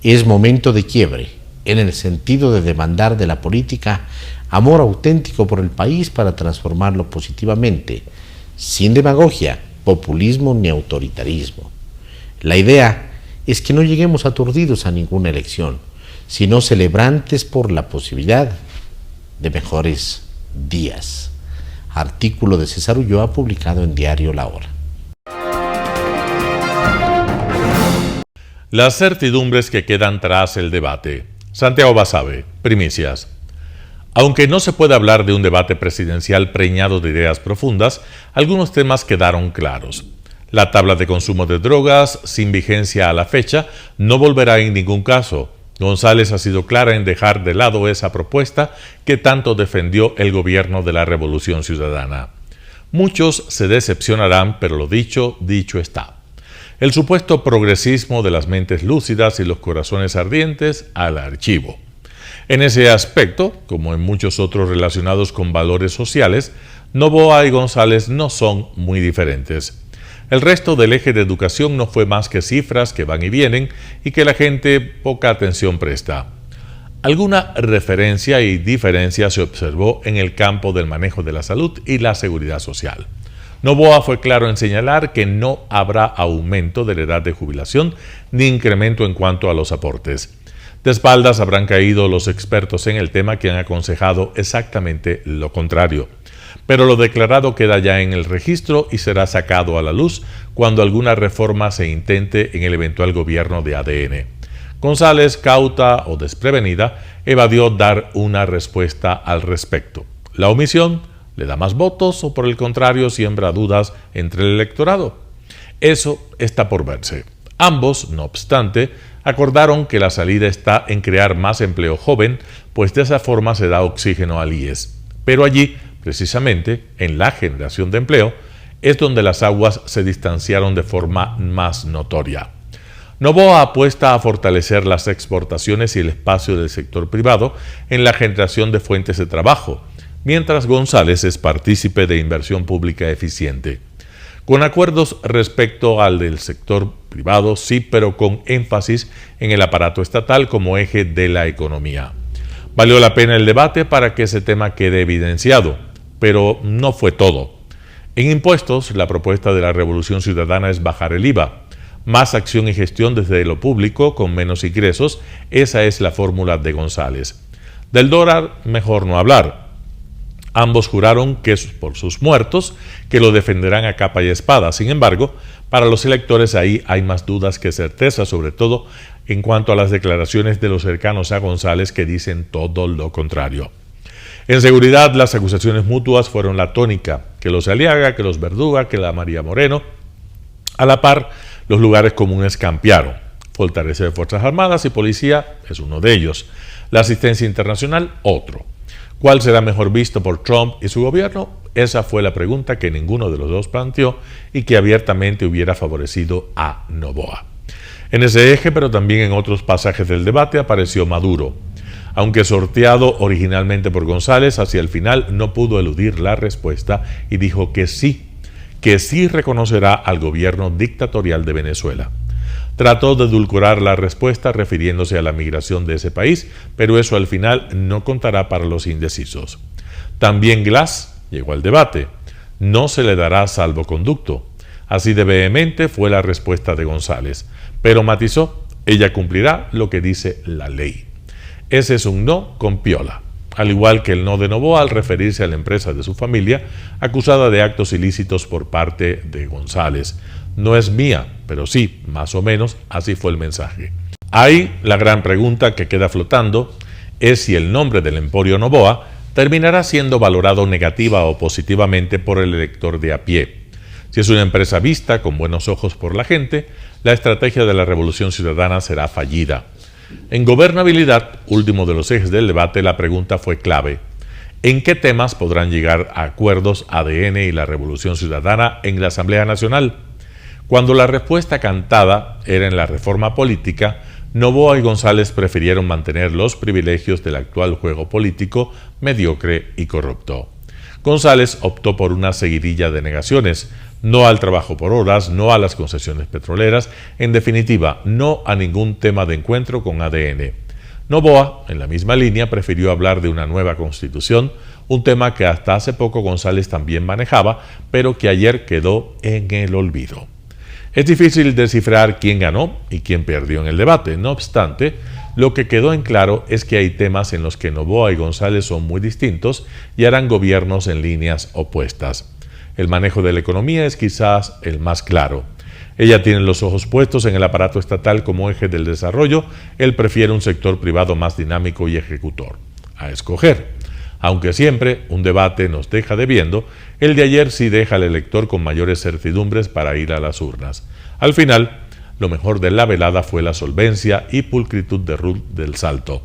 Speaker 6: Es momento de quiebre, en el sentido de demandar de la política amor auténtico por el país para transformarlo positivamente, sin demagogia, populismo ni autoritarismo. La idea es que no lleguemos aturdidos a ninguna elección, sino celebrantes por la posibilidad de mejores días. Artículo de César Ulloa publicado en Diario La Hora.
Speaker 5: Las certidumbres que quedan tras el debate. Santiago Basabe, primicias. Aunque no se puede hablar de un debate presidencial preñado de ideas profundas, algunos temas quedaron claros. La tabla de consumo de drogas, sin vigencia a la fecha, no volverá en ningún caso. González ha sido clara en dejar de lado esa propuesta que tanto defendió el gobierno de la Revolución Ciudadana. Muchos se decepcionarán, pero lo dicho, dicho está. El supuesto progresismo de las mentes lúcidas y los corazones ardientes al archivo. En ese aspecto, como en muchos otros relacionados con valores sociales, Noboa y González no son muy diferentes. El resto del eje de educación no fue más que cifras que van y vienen y que la gente poca atención presta. Alguna referencia y diferencia se observó en el campo del manejo de la salud y la seguridad social. Noboa fue claro en señalar que no habrá aumento de la edad de jubilación ni incremento en cuanto a los aportes. De espaldas habrán caído los expertos en el tema que han aconsejado exactamente lo contrario. Pero lo declarado queda ya en el registro y será sacado a la luz cuando alguna reforma se intente en el eventual gobierno de ADN. González, cauta o desprevenida, evadió dar una respuesta al respecto. La omisión le da más votos o por el contrario siembra dudas entre el electorado. Eso está por verse. Ambos, no obstante, acordaron que la salida está en crear más empleo joven, pues de esa forma se da oxígeno al IES. Pero allí, precisamente, en la generación de empleo, es donde las aguas se distanciaron de forma más notoria. Noboa apuesta a fortalecer las exportaciones y el espacio del sector privado en la generación de fuentes de trabajo, mientras González es partícipe de inversión pública eficiente. con acuerdos respecto al del sector privado, sí, pero con énfasis en el aparato estatal como eje de la economía. Valió la pena el debate para que ese tema quede evidenciado, pero no fue todo. En impuestos, la propuesta de la Revolución Ciudadana es bajar el IVA. Más acción y gestión desde lo público con menos ingresos, esa es la fórmula de González. Del dólar, mejor no hablar. Ambos juraron que por sus muertos, que lo defenderán a capa y espada. Sin embargo, para los electores ahí hay más dudas que certezas, sobre todo en cuanto a las declaraciones de los cercanos a González que dicen todo lo contrario. En seguridad, las acusaciones mutuas fueron la tónica, que los Aliaga, que los Verduga, que la María Moreno. A la par, los lugares comunes cambiaron. Fortalecer de Fuerzas Armadas y Policía es uno de ellos. La asistencia internacional, otro. ¿Cuál será mejor visto por Trump y su gobierno? Esa fue la pregunta que ninguno de los dos planteó y que abiertamente hubiera favorecido a Noboa. En ese eje, pero también en otros pasajes del debate, apareció Maduro. Aunque sorteado originalmente por González, hacia el final no pudo eludir la respuesta y dijo que sí reconocerá al gobierno dictatorial de Venezuela. Trató de edulcorar la respuesta refiriéndose a la migración de ese país, pero eso al final no contará para los indecisos. También Glass llegó al debate. No se le dará salvoconducto. Así de vehemente fue la respuesta de González, pero matizó, ella cumplirá lo que dice la ley. Ese es un no con piola, al igual que el no de Noboa al referirse a la empresa de su familia, acusada de actos ilícitos por parte de González. No es mía, pero sí, más o menos, así fue el mensaje. Ahí la gran pregunta que queda flotando es si el nombre del Emporio Noboa terminará siendo valorado negativa o positivamente por el elector de a pie. Si es una empresa vista con buenos ojos por la gente, la estrategia de la Revolución Ciudadana será fallida. En gobernabilidad, último de los ejes del debate, la pregunta fue clave. ¿En qué temas podrán llegar a acuerdos ADN y la Revolución Ciudadana en la Asamblea Nacional? Cuando la respuesta cantada era en la reforma política, Noboa y González prefirieron mantener los privilegios del actual juego político mediocre y corrupto. González optó por una seguidilla de negaciones, no al trabajo por horas, no a las concesiones petroleras, en definitiva, no a ningún tema de encuentro con ADN. Noboa, en la misma línea, prefirió hablar de una nueva constitución, un tema que hasta hace poco González también manejaba, pero que ayer quedó en el olvido. Es difícil descifrar quién ganó y quién perdió en el debate. No obstante, lo que quedó en claro es que hay temas en los que Noboa y González son muy distintos y harán gobiernos en líneas opuestas. El manejo de la economía es quizás el más claro. Ella tiene los ojos puestos en el aparato estatal como eje del desarrollo, él prefiere un sector privado más dinámico y ejecutor. A escoger. Aunque siempre un debate nos deja debiendo, el de ayer sí deja al elector con mayores certidumbres para ir a las urnas. Al final, lo mejor de la velada fue la solvencia y pulcritud de Ruth del Salto.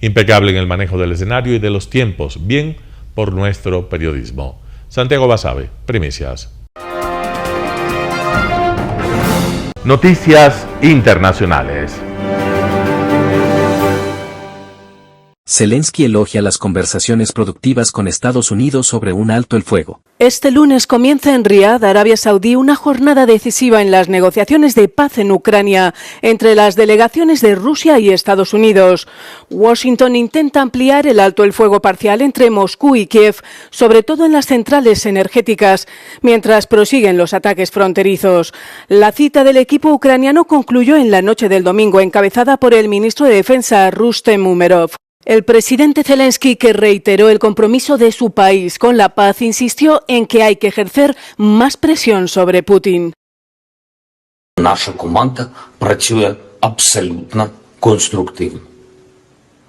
Speaker 5: Impecable en el manejo del escenario y de los tiempos, bien por nuestro periodismo. Santiago Basabe, Primicias. Noticias internacionales.
Speaker 12: Zelensky elogia las conversaciones productivas con Estados Unidos sobre un alto el fuego.
Speaker 13: Este lunes comienza en Riad, Arabia Saudí, una jornada decisiva en las negociaciones de paz en Ucrania entre las delegaciones de Rusia y Estados Unidos. Washington intenta ampliar el alto el fuego parcial entre Moscú y Kiev, sobre todo en las centrales energéticas, mientras prosiguen los ataques fronterizos. La cita del equipo ucraniano concluyó en la noche del domingo, encabezada por el ministro de Defensa, Rustem Umerov. El presidente Zelensky, que reiteró el compromiso de su país con la paz, insistió en que hay que ejercer más presión sobre Putin.
Speaker 14: Наша команда працює абсолютно конструктивно.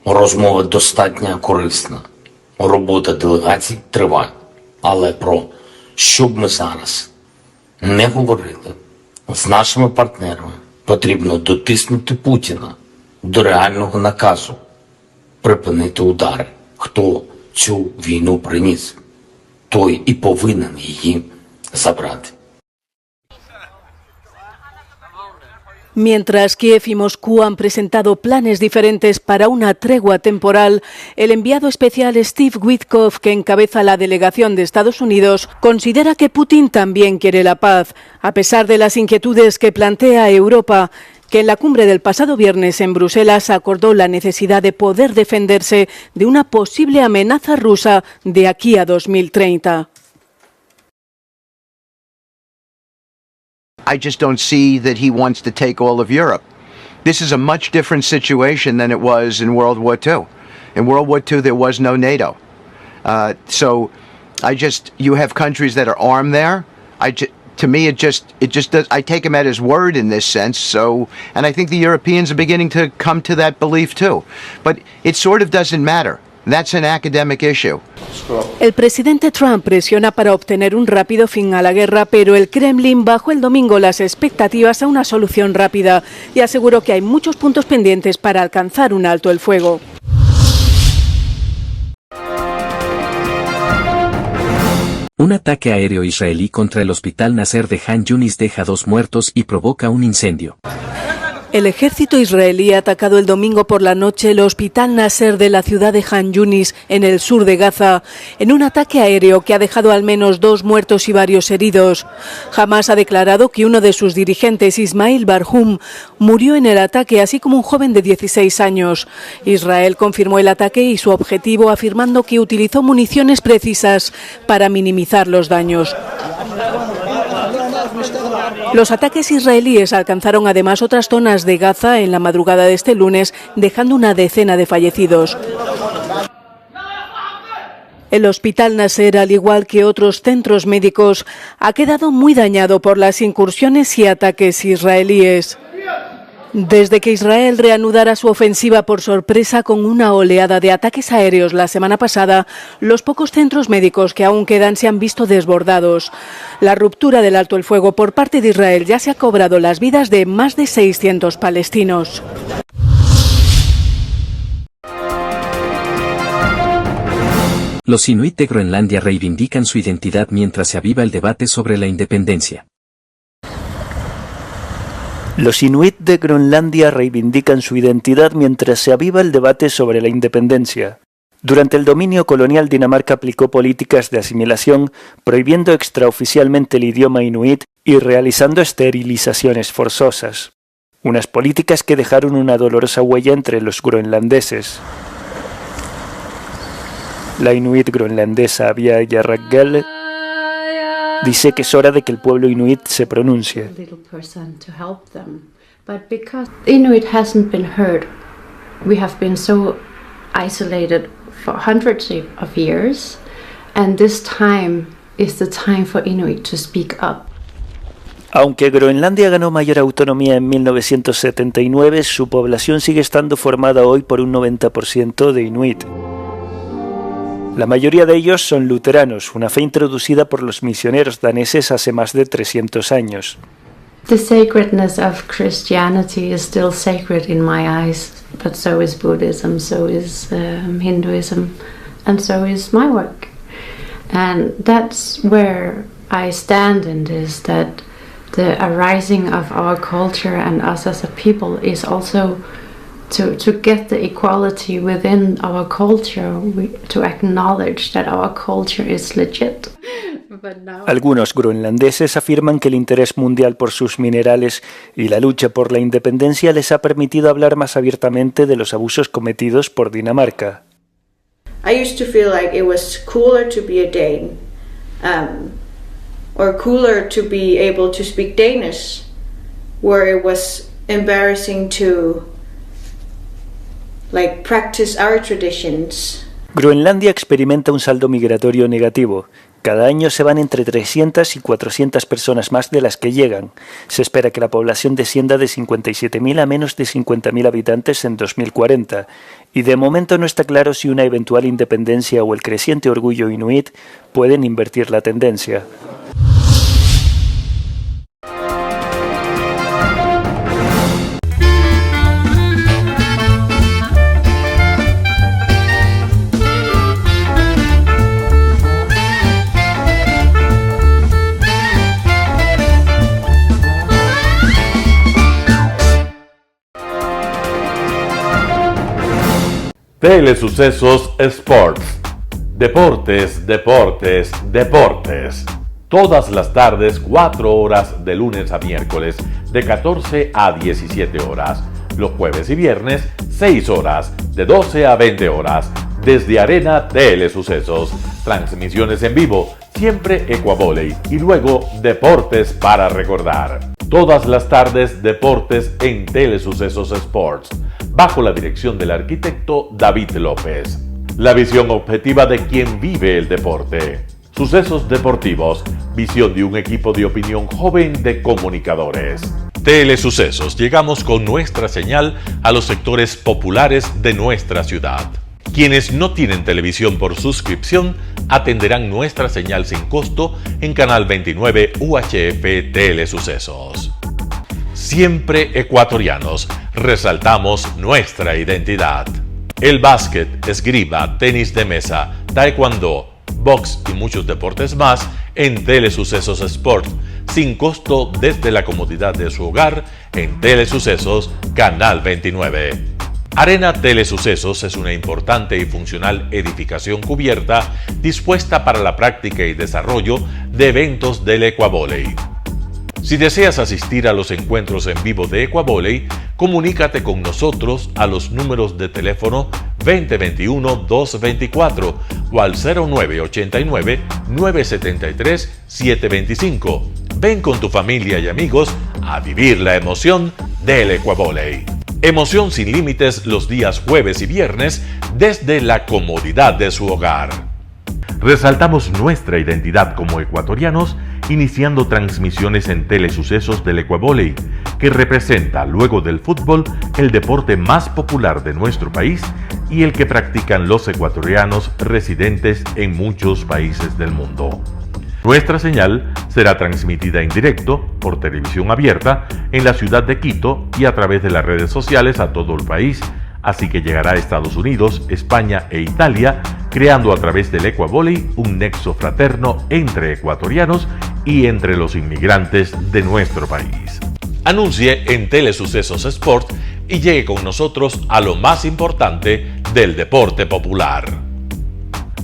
Speaker 14: Розмова достатньо корисна. Робота делегацій триває. Але про що б ми зараз не говорили з нашими партнерами, потрібно дотиснути Путіна до реального наказу. Припинити удари. Хто цю війну приніс, той і повинен її забрати.
Speaker 13: Mientras Kiev y Moscú han presentado planes diferentes para una tregua temporal, el enviado especial Steve Witkoff, que encabeza la delegación de Estados Unidos, considera que Putin también quiere la paz, a pesar de las inquietudes que plantea Europa, que en la cumbre del pasado viernes en Bruselas acordó la necesidad de poder defenderse de una posible amenaza rusa de aquí a 2030.
Speaker 15: I just don't see that he wants to take all of Europe. This is a much different situation than it was in World War II. In World War II, there was no NATO. So you have countries that are armed there. To me, it just does. I take him at his word in this sense. So, and I think the Europeans are beginning to come to that belief too. But it sort of doesn't matter. That's an academic issue.
Speaker 13: El presidente Trump presiona para obtener un rápido fin a la guerra, pero el Kremlin bajó el domingo las expectativas a una solución rápida y aseguró que hay muchos puntos pendientes para alcanzar un alto el fuego.
Speaker 12: Un ataque aéreo israelí contra el hospital Nasser de Han Yunis deja 2 muertos y provoca un incendio.
Speaker 13: El ejército israelí ha atacado el domingo por la noche el hospital Nasser de la ciudad de Han Yunis, en el sur de Gaza, en un ataque aéreo que ha dejado al menos 2 muertos y varios heridos. Hamás ha declarado que uno de sus dirigentes, Ismail Barhum, murió en el ataque, así como un joven de 16 años. Israel confirmó el ataque y su objetivo, afirmando que utilizó municiones precisas para minimizar los daños. Los ataques israelíes alcanzaron además otras zonas de Gaza en la madrugada de este lunes, dejando una decena de fallecidos. El hospital Nasser, al igual que otros centros médicos, ha quedado muy dañado por las incursiones y ataques israelíes. Desde que Israel reanudara su ofensiva por sorpresa con una oleada de ataques aéreos la semana pasada, los pocos centros médicos que aún quedan se han visto desbordados. La ruptura del alto el fuego por parte de Israel ya se ha cobrado las vidas de más de 600 palestinos.
Speaker 12: Los inuit de Groenlandia reivindican su identidad mientras se aviva el debate sobre la independencia.
Speaker 16: Los inuit de Groenlandia reivindican su identidad mientras se aviva el debate sobre la independencia. Durante el dominio colonial, Dinamarca aplicó políticas de asimilación, prohibiendo extraoficialmente el idioma inuit y realizando esterilizaciones forzosas. Unas políticas que dejaron una dolorosa huella entre los groenlandeses. La inuit groenlandesa Abia Yarraggel dice que es hora de que el pueblo inuit se pronuncie.
Speaker 17: Inuit hasn't been heard. We have been so isolated for hundreds of years, and this time is the time for Inuit to speak up.
Speaker 16: Aunque Groenlandia ganó mayor autonomía en 1979, su población sigue estando formada hoy por un 90% de inuit. La mayoría de ellos son luteranos, una fe introducida por los misioneros daneses hace más de 300 años.
Speaker 17: The sacredness of Christianity is still sacred in my eyes, but so is Buddhism, so is Hinduism, and so is my work. And that's where I stand in this, that the arising of our culture and us as a people is also to get the equality within our culture, to acknowledge that our culture is legit.
Speaker 16: Algunos groenlandeses afirman que el interés mundial por sus minerales y la lucha por la independencia les ha permitido hablar más abiertamente de los abusos cometidos por Dinamarca.
Speaker 18: I used to feel like it was cooler to be a Dane, or cooler to be able to speak Danish, where it was embarrassing to practice our traditions.
Speaker 16: Groenlandia experimenta un saldo migratorio negativo. Cada año se van entre 300 y 400 personas más de las que llegan. Se espera que la población descienda de 57.000 a menos de 50.000 habitantes en 2040. Y de momento no está claro si una eventual independencia o el creciente orgullo inuit pueden invertir la tendencia.
Speaker 5: Telesucesos Sports. Deportes, deportes, deportes. Todas las tardes, 4 horas de lunes a miércoles, de 14 a 17 horas. Los jueves y viernes, 6 horas, de 12 a 20 horas. Desde Arena Telesucesos. Transmisiones en vivo, siempre Ecuavoley. Y luego, deportes para recordar. Todas las tardes, deportes en Telesucesos Sports. Bajo la dirección del arquitecto David López. La visión objetiva de quien vive el deporte. Sucesos deportivos, visión de un equipo de opinión joven de comunicadores. Telesucesos, llegamos con nuestra señal a los sectores populares de nuestra ciudad. Quienes no tienen televisión por suscripción atenderán nuestra señal sin costo en Canal 29 UHF Telesucesos. Siempre ecuatorianos, resaltamos nuestra identidad. El básquet, esgrima, tenis de mesa, taekwondo, box y muchos deportes más en Telesucesos Sport, sin costo desde la comodidad de su hogar en Telesucesos Canal 29. Arena Telesucesos es una importante y funcional edificación cubierta dispuesta para la práctica y desarrollo de eventos del Ecuavoley. Si deseas asistir a los encuentros en vivo de Ecuavoley, comunícate con nosotros a los números de teléfono 2021-224 o al 0989-973-725. Ven con tu familia y amigos a vivir la emoción del Ecuavoley. Emoción sin límites los días jueves y viernes desde la comodidad de su hogar. Resaltamos nuestra identidad como ecuatorianos iniciando transmisiones en Telesucesos del Ecuavoley, que representa, luego del fútbol, el deporte más popular de nuestro país y el que practican los ecuatorianos residentes en muchos países del mundo. Nuestra señal será transmitida en directo por televisión abierta en la ciudad de Quito y a través de las redes sociales a todo el país, así que llegará a Estados Unidos, España e Italia, creando a través del Ecuavoley un nexo fraterno entre ecuatorianos y entre los inmigrantes de nuestro país. Anuncie en Telesucesos Sport y llegue con nosotros a lo más importante del deporte popular.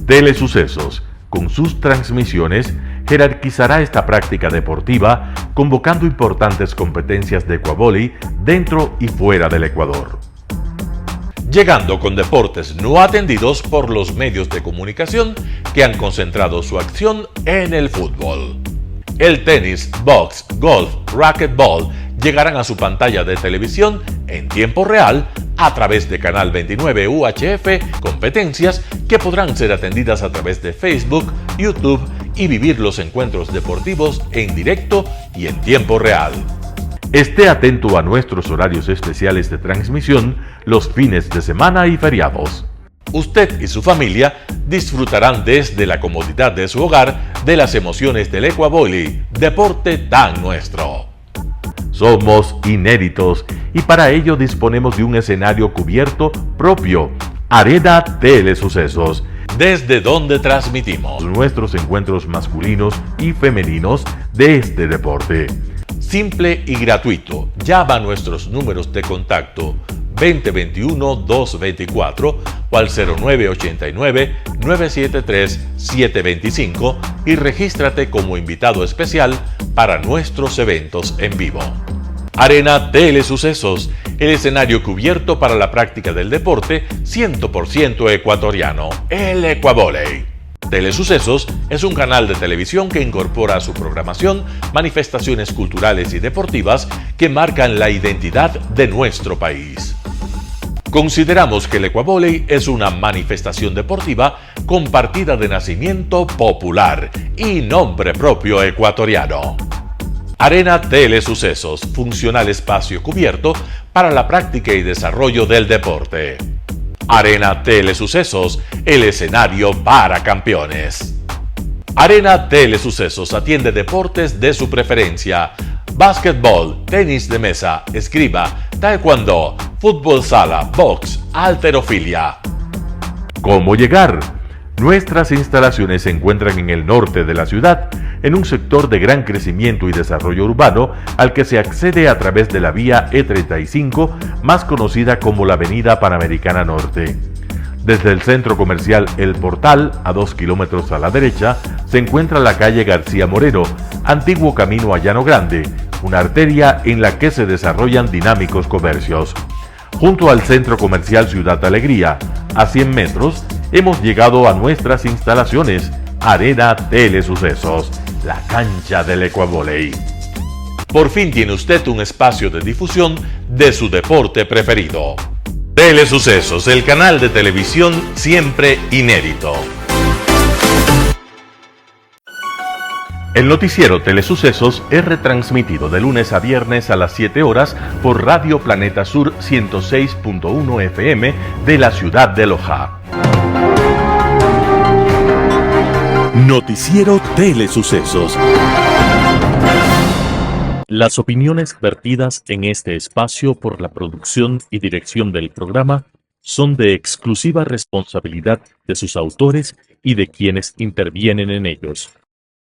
Speaker 5: Telesucesos, con sus transmisiones, jerarquizará esta práctica deportiva, convocando importantes competencias de Ecuavoley dentro y fuera del Ecuador. Llegando con deportes no atendidos por los medios de comunicación que han concentrado su acción en el fútbol. El tenis, box, golf, racquetball llegarán a su pantalla de televisión en tiempo real a través de Canal 29 UHF, competencias que podrán ser atendidas a través de Facebook, YouTube y vivir los encuentros deportivos en directo y en tiempo real. Esté atento a nuestros horarios especiales de transmisión los fines de semana y feriados. Usted y su familia disfrutarán desde la comodidad de su hogar de las emociones del Ecuavoley, deporte tan nuestro. Somos inéditos y para ello disponemos de un escenario cubierto propio, Arena Telesucesos, desde donde transmitimos nuestros encuentros masculinos y femeninos de este deporte. Simple y gratuito. Llama a nuestros números de contacto 2021-224 o al 0989-973-725 y regístrate como invitado especial para nuestros eventos en vivo. Arena Telesucesos, el escenario cubierto para la práctica del deporte 100% ecuatoriano, el Ecuavoley. Telesucesos es un canal de televisión que incorpora a su programación manifestaciones culturales y deportivas que marcan la identidad de nuestro país. Consideramos que el Ecuavoley es una manifestación deportiva con partida de nacimiento popular y nombre propio ecuatoriano. Arena Telesucesos, funcional espacio cubierto para la práctica y desarrollo del deporte. Arena Telesucesos, el escenario para campeones. Arena Telesucesos atiende deportes de su preferencia: básquetbol, tenis de mesa, esgrima, taekwondo, fútbol sala, box, halterofilia. ¿Cómo llegar? Nuestras instalaciones se encuentran en el norte de la ciudad, en un sector de gran crecimiento y desarrollo urbano al que se accede a través de la vía E35, más conocida como la Avenida Panamericana Norte. Desde el centro comercial El Portal, a 2 kilómetros a la derecha, se encuentra la calle García Moreno, antiguo camino a Llano Grande, una arteria en la que se desarrollan dinámicos comercios. Junto al centro comercial Ciudad Alegría, a 100 metros, hemos llegado a nuestras instalaciones, Arena Telesucesos, la cancha del Ecuavoley. Por fin tiene usted un espacio de difusión de su deporte preferido. Telesucesos, el canal de televisión siempre inédito. El noticiero Telesucesos es retransmitido de lunes a viernes a las 7 horas por Radio Planeta Sur 106.1 FM de la ciudad de Loja.
Speaker 1: Noticiero Telesucesos. Las opiniones vertidas en este espacio por la producción y dirección del programa son de exclusiva responsabilidad de sus autores y de quienes intervienen en ellos.